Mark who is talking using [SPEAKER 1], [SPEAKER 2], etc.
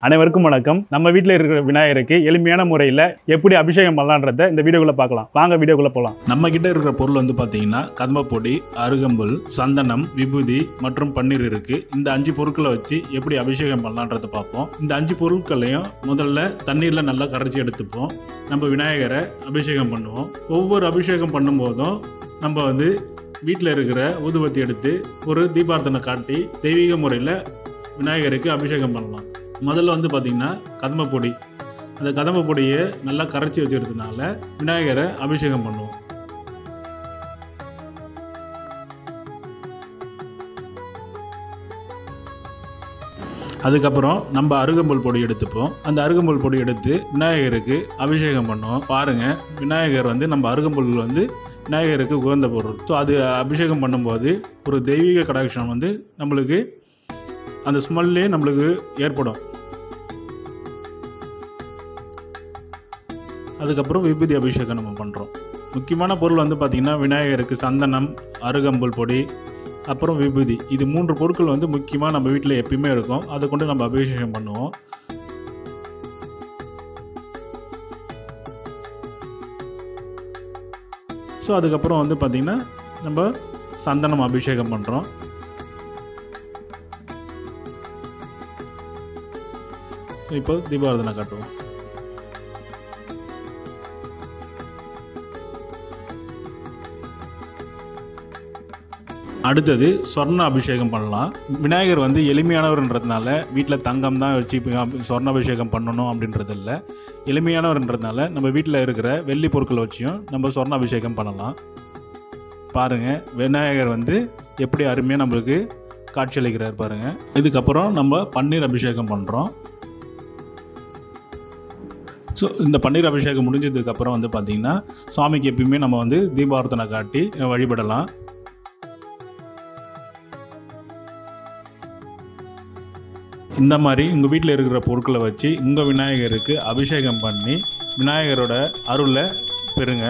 [SPEAKER 1] அனைவருக்கும் வணக்கம். நம்ம வீட்டில் இருக்கிற விநாயகருக்கு எளிமையான முறையில் எப்படி அபிஷேகம் பண்ணலான்றத இந்த வீடியோக்குள்ள பார்க்கலாம். வாங்க வீடியோக்குள்ள போகலாம். நம்ம கிட்ட இருக்கிற பொருள் வந்து பார்த்தீங்கன்னா கதம்பப்பொடி, அருகம்புல், சந்தனம், விபூதி மற்றும் பன்னீர் இருக்கு. இந்த 5 பொருட்களை வச்சு எப்படி அபிஷேகம் பண்ணலான்றத பார்ப்போம். இந்த 5 பொருட்களையும் முதல்ல தண்ணீரில் நல்லா கரைச்சி எடுத்துப்போம். நம்ம விநாயகரை அபிஷேகம் பண்ணுவோம். ஒவ்வொரு அபிஷேகம் பண்ணும்போதும் நம்ம வந்து வீட்டில் இருக்கிற ஊதுபத்தி எடுத்து ஒரு தீபார்த்தனை காட்டி தெய்வீக முறையில் விநாயகருக்கு அபிஷேகம் பண்ணலாம். முதல்ல வந்து பார்த்திங்கன்னா கதம்பப்பொடி, அந்த கதம்பப்பொடியை நல்லா கரைச்சி வச்சுக்கிறதுனால விநாயகரை அபிஷேகம் பண்ணுவோம். அதுக்கப்புறம் நம்ம அருகம்புல் பொடி எடுத்துப்போம். அந்த அருகம்புல் பொடி எடுத்து விநாயகருக்கு அபிஷேகம் பண்ணுவோம். பாருங்கள், விநாயகர் வந்து நம்ம அருகம்புல் வந்து விநாயகருக்கு உகந்த பொருள். ஸோ அது அபிஷேகம் பண்ணும்போது ஒரு தெய்வீக கடாட்சம் வந்து நம்மளுக்கு அந்த ஸ்மெல்லே நம்மளுக்கு ஏற்படும். அதுக்கப்புறம் விபூதி அபிஷேகம் நம்ம பண்ணுறோம். முக்கியமான பொருள் வந்து பார்த்திங்கன்னா விநாயகருக்கு சந்தனம், அருகம்புல் பொடி, அப்புறம் விபூதி. இது 3 பொருட்கள் வந்து முக்கியமாக நம்ம வீட்டில் எப்பயுமே இருக்கும். அதை கொண்டு நம்ம அபிஷேகம் பண்ணுவோம். ஸோ அதுக்கப்புறம் வந்து பார்த்திங்கன்னா நம்ம சந்தனம் அபிஷேகம் பண்ணுறோம். ஸோ இப்போ தீபாராதனை காட்டுவோம். அடுத்தது சொர்ண அபிஷேகம் பண்ணலாம். விநாயகர் வந்து எளிமையானவர்ன்றதுனால வீட்டில் தங்கம் தான் வச்சு சொர்ண அபிஷேகம் பண்ணணும் அப்படின்றது இல்லை. எளிமையானவர்ன்றதுனால நம்ம வீட்டில் இருக்கிற வெள்ளி பொருட்களை வச்சியும் நம்ம சொர்ண அபிஷேகம் பண்ணலாம். பாருங்கள், விநாயகர் வந்து எப்படி அருமையாக நம்மளுக்கு காட்சியளிக்கிறார் பாருங்கள். இதுக்கப்புறம் நம்ம பன்னீர் அபிஷேகம் பண்ணுறோம். ஸோ இந்த பன்னீர் அபிஷேகம் முடிஞ்சதுக்கப்புறம் வந்து பார்த்திங்கன்னா சுவாமிக்கு எப்பயுமே நம்ம வந்து தீபாராதனை காட்டி வழிபடலாம். இந்த மாதிரி உங்கள் வீட்டில் இருக்கிற பொருட்களை வச்சு உங்கள் விநாயகருக்கு அபிஷேகம் பண்ணி விநாயகரோட அருளை பெறுங்க.